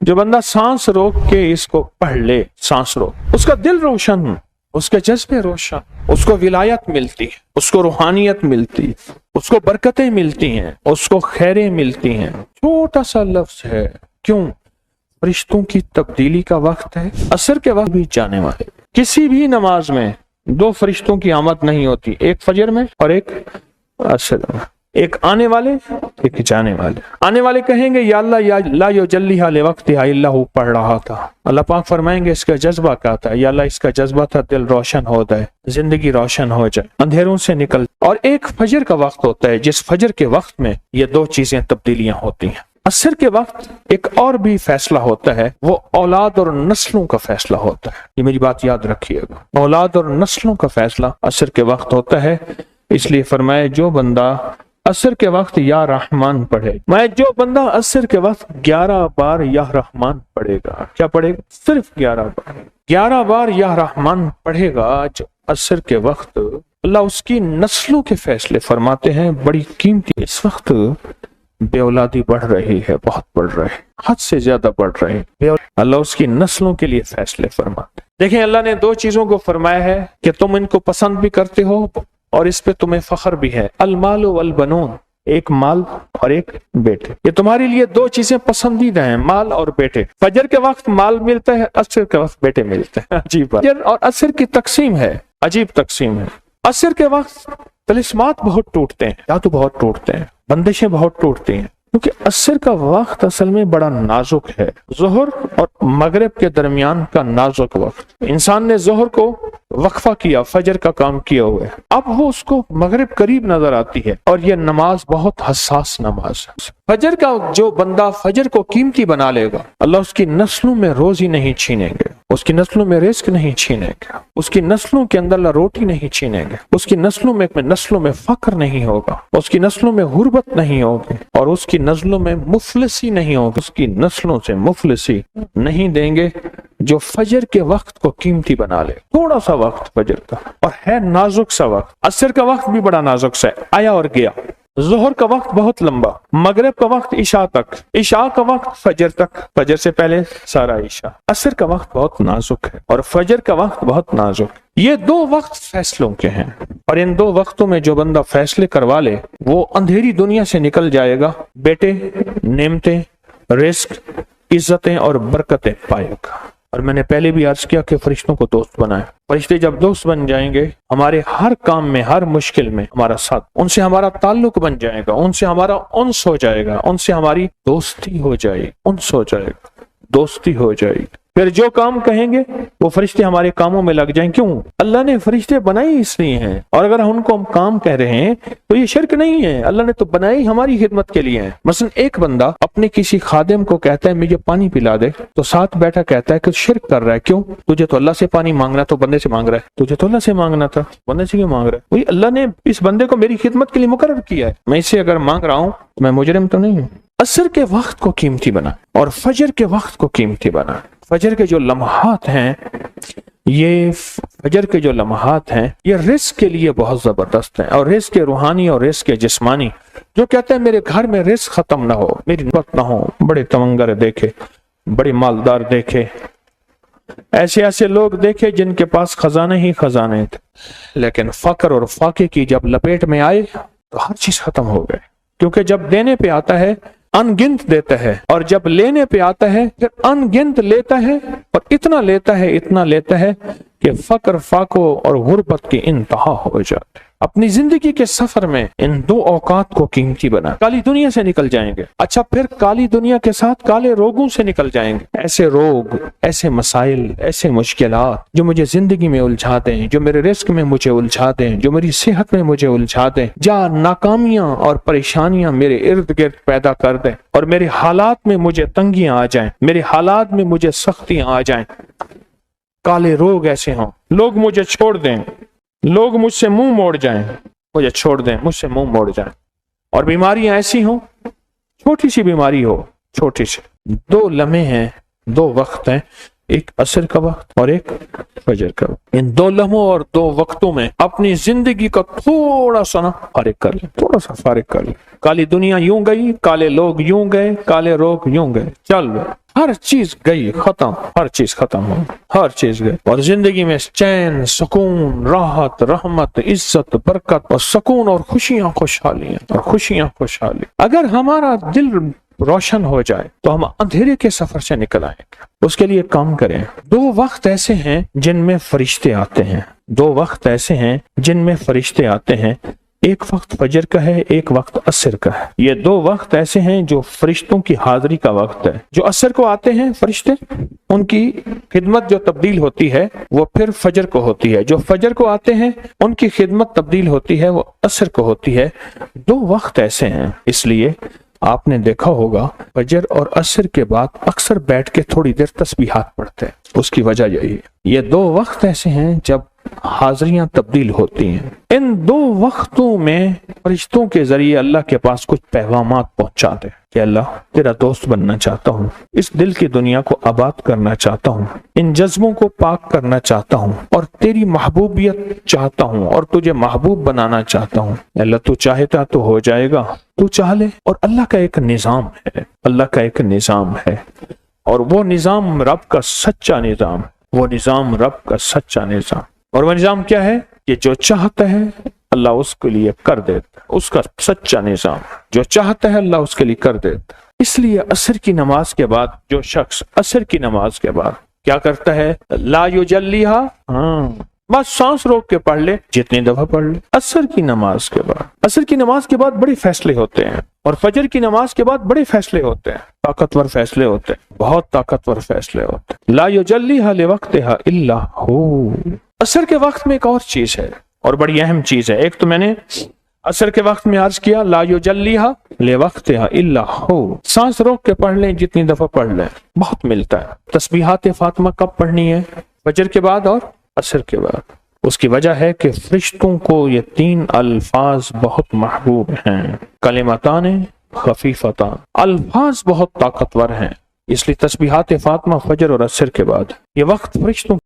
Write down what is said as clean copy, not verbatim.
جو بندہ سانس روک کے اس کو پڑھ لے، سانس روک، اس کا دل روشن، اس کے جذبے روشن، اس کو ولایت ملتی ہے، اس کو روحانیت ملتی ہے، اس کو برکتیں ملتی ہیں، اس کو خیریں ملتی ہیں۔ چھوٹا سا لفظ ہے، کیوں؟ فرشتوں کی تبدیلی کا وقت ہے، عصر کے وقت بھی جانے والے۔ کسی بھی نماز میں دو فرشتوں کی آمد نہیں ہوتی، ایک فجر میں اور ایک عصر میں، ایک آنے والے ایک جانے والے۔ آنے والے کہیں گے یا اللہ یا لا یجلیھا لوقتھا الا ہو، پڑھ رہا تھا۔ اللہ پاک فرمائیں گے اس کا جذبہ کیا تھا؟ یا اللہ اس کا جذبہ تھا دل روشن ہو جائے، زندگی روشن ہو جائے، اندھیروں سے نکل۔ اور ایک فجر کا وقت ہوتا ہے، جس فجر کے وقت میں یہ دو چیزیں تبدیلیاں ہوتی ہیں۔ عصر کے وقت ایک اور بھی فیصلہ ہوتا ہے، وہ اولاد اور نسلوں کا فیصلہ ہوتا ہے۔ یہ میری بات یاد رکھیے گا، اولاد اور نسلوں کا فیصلہ عصر کے وقت ہوتا ہے۔ اس لیے فرمایا جو بندہ عصر کے وقت یا رحمان پڑھے، میں جو بندہ عصر کے وقت 11 بار یا رحمان پڑھے گا، کیا پڑھے گا؟ صرف 11 بار یا رحمان پڑھے گا جو عصر کے وقت، اللہ اس کی نسلوں کے فیصلے فرماتے ہیں۔ بڑی قیمتی اس وقت بے اولادی بڑھ رہی ہے، بہت بڑھ رہی ہے، حد سے زیادہ بڑھ رہی ہے۔ اللہ اس کی نسلوں کے لیے فیصلے فرماتے ہیں۔ دیکھیں اللہ نے دو چیزوں کو فرمایا ہے کہ تم ان کو پسند بھی کرتے ہو اور اس پہ تمہیں فخر بھی ہے، المال والبنون، ایک مال اور ایک بیٹے۔ یہ تمہارے لیے دو چیزیں پسندیدہ ہیں، مال اور بیٹے۔ فجر کے وقت مال ملتا ہے، عصر کے وقت بیٹے ملتے ہیں۔ عجیب بات۔ فجر اور عصر کی تقسیم ہے، عجیب تقسیم ہے۔ عصر کے وقت طلسمات بہت ٹوٹتے ہیں، جادو بہت ٹوٹتے ہیں، بندشیں بہت ٹوٹتی ہیں، کیونکہ عصر کا وقت اصل میں بڑا نازک ہے۔ ظہر اور مغرب کے درمیان کا نازک وقت، انسان نے ظہر کو وقفہ کیا، فجر کا کام کیا ہوا ہے، اب وہ اس کو مغرب قریب نظر آتی ہے، اور یہ نماز بہت حساس نماز ہے۔ فجر کا جو بندہ فجر کو قیمتی بنا لے گا، اللہ اس کی نسلوں میں روزی نہیں چھینیں گے، اس کی نسلوں میں رزق نہیں چھینیں گے، اس کی نسلوں کے اندر اللہ روٹی نہیں چھینیں گے، اس کی نسلوں میں فقر نہیں ہوگا، اس کی نسلوں میں غربت نہیں ہوگی، اور اس کی نسلوں میں مفلسی نہیں ہوگی، اس کی نسلوں سے مفلسی نہیں دیں گے جو فجر کے وقت کو قیمتی بنا لے۔ تھوڑا سا وقت فجر کا، اور ہے نازک سا وقت۔ عصر کا وقت بھی بڑا نازک سا ہے، آیا اور گیا۔ ظہر کا وقت بہت لمبا، مغرب کا وقت عشاء تک، عشاء کا وقت فجر تک، فجر سے پہلے سارا عشاء۔ عصر کا وقت بہت نازک ہے اور فجر کا وقت بہت نازک۔ یہ دو وقت فیصلوں کے ہیں، اور ان دو وقتوں میں جو بندہ فیصلے کروا لے وہ اندھیری دنیا سے نکل جائے گا، بیٹے، نعمتیں، رزق، عزتیں اور برکتیں پائے گا۔ اور میں نے پہلے بھی عرض کیا کہ فرشتوں کو دوست بنائے۔ فرشتے جب دوست بن جائیں گے، ہمارے ہر کام میں، ہر مشکل میں ہمارا ساتھ، ان سے ہمارا تعلق بن جائے گا، ان سے ہمارا انس ہو جائے گا، ان سے ہماری دوستی ہو جائے گی، انس ہو جائے گا، دوستی ہو جائے گی۔ پھر جو کام کہیں گے وہ فرشتے ہمارے کاموں میں لگ جائیں۔ کیوں؟ اللہ نے فرشتے بنائی اس لیے ہیں، اور اگر ان کو ہم کام کہہ رہے ہیں تو یہ شرک نہیں ہے، اللہ نے تو بنائی ہماری خدمت کے لیے ہے۔ مثلا ایک بندہ اپنے کسی خادم کو کہتا ہے مجھے پانی پلا دے، تو ساتھ بیٹھا کہتا ہے کہ شرک کر رہا ہے۔ کیوں؟ تجھے تو اللہ سے پانی مانگنا تو بندے سے مانگ رہا ہے، تجھے تو اللہ سے مانگنا تھا، بندے سے کیوں مانگ رہا ہے؟ وہی اللہ نے اس بندے کو میری خدمت کے لیے مقرر کیا ہے، میں اسے اگر مانگ رہا ہوں تو میں مجرم تو نہیں ہوں۔ عصر کے وقت کو قیمتی بنا اور فجر کے وقت کو قیمتی بنا۔ فجر کے جو لمحات ہیں، یہ رزق کے لیے بہت زبردست ہیں، اور رزق روحانی اور رزق جسمانی۔ جو کہتے ہیں میرے گھر میں رزق ختم نہ ہو، میری نعمت نہ ہو، بڑے تمنگر دیکھے، بڑے مالدار دیکھے، ایسے لوگ دیکھے جن کے پاس خزانے ہی خزانے تھے، لیکن فقر اور فاقے کی جب لپیٹ میں آئے تو ہر چیز ختم ہو گئے۔ کیونکہ جب دینے پہ آتا ہے ان گنت دیتا ہے، اور جب لینے پہ آتا ہے پھر ان گنت لیتا ہے، اور اتنا لیتا ہے کہ فقر، فاقوں اور غربت کی انتہا ہو جاتے ہیں۔ اپنی زندگی کے سفر میں ان دو اوقات کو قیمتی بنا۔ کالی دنیا سے نکل جائیں گے، اچھا پھر کالی دنیا کے ساتھ کالے روگوں سے نکل جائیں گے۔ ایسے روگ، ایسے مسائل، ایسے مشکلات جو مجھے زندگی میں الجھاتے ہیں، جو میرے رزق میں مجھے الجھاتے ہیں، جو میری صحت میں مجھے الجھاتے ہیں، جہاں ناکامیاں اور پریشانیاں میرے ارد گرد پیدا کر دیں، اور میرے حالات میں مجھے تنگیاں آ جائیں، میرے حالات میں مجھے سختیاں آ جائیں، کالے روگ ایسے ہوں، لوگ مجھے چھوڑ دیں، لوگ مجھ سے منہ موڑ جائیں، مجھے چھوڑ دیں، مجھ سے منہ موڑ جائیں، اور بیماریاں ایسی ہوں، چھوٹی سی بیماری ہو، چھوٹی سی، دو لمحے ہیں، دو وقت ہیں، ایک عصر کا وقت اور ایک فجر کا وقت. ان دو لمحوں اور دو وقتوں میں اپنی زندگی کا تھوڑا سا فارغ کر لیں, تھوڑا سا فارغ کر لیں. کالی دنیا یوں گئی, کالے لوگ یوں گئے, کالے روگ یوں گئے, چل ہر چیز گئی, ختم, ہر چیز ختم ہو, ہر چیز گئی. اور زندگی میں چین, سکون, راحت, رحمت, عزت, برکت اور سکون اور خوشیاں خوشحالیاں اور خوشیاں خوشحالی. اگر ہمارا دل روشن ہو جائے تو ہم اندھیرے کے سفر سے نکل آئیں گے. اس کے لیے کام کریں. دو وقت ایسے ہیں جن میں فرشتے آتے ہیں, دو وقت ایسے ہیں جن میں فرشتے آتے ہیں. ایک وقت فجر کا ہے, ایک وقت عصر کا ہے. یہ دو وقت ایسے ہیں جو فرشتوں کی حاضری کا وقت ہے. جو عصر کو آتے ہیں فرشتے, ان کی خدمت جو تبدیل ہوتی ہے وہ پھر فجر کو ہوتی ہے. جو فجر کو آتے ہیں ان کی خدمت تبدیل ہوتی ہے, وہ عصر کو ہوتی ہے. دو وقت ایسے ہیں. اس لیے آپ نے دیکھا ہوگا فجر اور عصر کے بعد اکثر بیٹھ کے تھوڑی دیر تسبیحات پڑھتے ہیں. اس کی وجہ یہی ہے. یہ دو وقت ایسے ہیں جب حاضریاں تبدیل ہوتی ہیں. ان دو وقتوں میں فرشتوں کے ذریعے اللہ کے پاس کچھ پیغامات پہنچاتے ہیں کہ اللہ تیرا دوست بننا چاہتا ہوں, اس دل کی دنیا کو آباد کرنا چاہتا ہوں, ان جذبوں کو پاک کرنا چاہتا ہوں, اور تیری محبوبیت چاہتا ہوں, اور تجھے محبوب بنانا چاہتا ہوں. اللہ تو چاہتا تو ہو جائے گا, تو چاہ لے. اور اللہ کا ایک نظام ہے, اللہ کا ایک نظام ہے, اور وہ نظام رب کا سچا نظام ہے. وہ نظام رب کا سچا نظام. اور وہ نظام کیا ہے کہ جو چاہتا ہے اللہ اس کے لیے کر دیتا ہے. اس کا سچا نظام, جو چاہتا ہے اللہ اس کے لیے کر دیتا ہے. اس لیے عصر کی نماز کے بعد جو شخص عصر کی نماز کے بعد کیا کرتا ہے, لا یجلیھا, بس سانس روک کے پڑھ لے, جتنی دفعہ پڑھ لے. عصر کی نماز کے بعد, عصر کی نماز کے بعد بڑے فیصلے ہوتے ہیں, اور فجر کی نماز کے بعد بڑے فیصلے ہوتے ہیں, طاقتور فیصلے ہوتے ہیں, بہت طاقتور فیصلے ہوتے ہیں. لا یجلیھا لوقتھا الا ہو. عصر کے وقت میں ایک اور چیز ہے, اور بڑی اہم چیز ہے. ایک تو میں نے عصر کے وقت میں عرض کیا, لا یجلیھا لوقتھا الا ہو, سانس روک کے پڑھ لیں, جتنی دفعہ پڑھ لیں, بہت ملتا ہے. تسبیحات فاطمہ کب پڑھنی ہے, فجر کے بعد اور عصر کے بعد. اس کی وجہ ہے کہ فرشتوں کو یہ تین الفاظ بہت محبوب ہیں, کلمتان خفیفتان, الفاظ بہت طاقتور ہیں. اس لیے تسبیحات فاطمہ فجر اور عصر کے بعد یہ وقت فرشتوں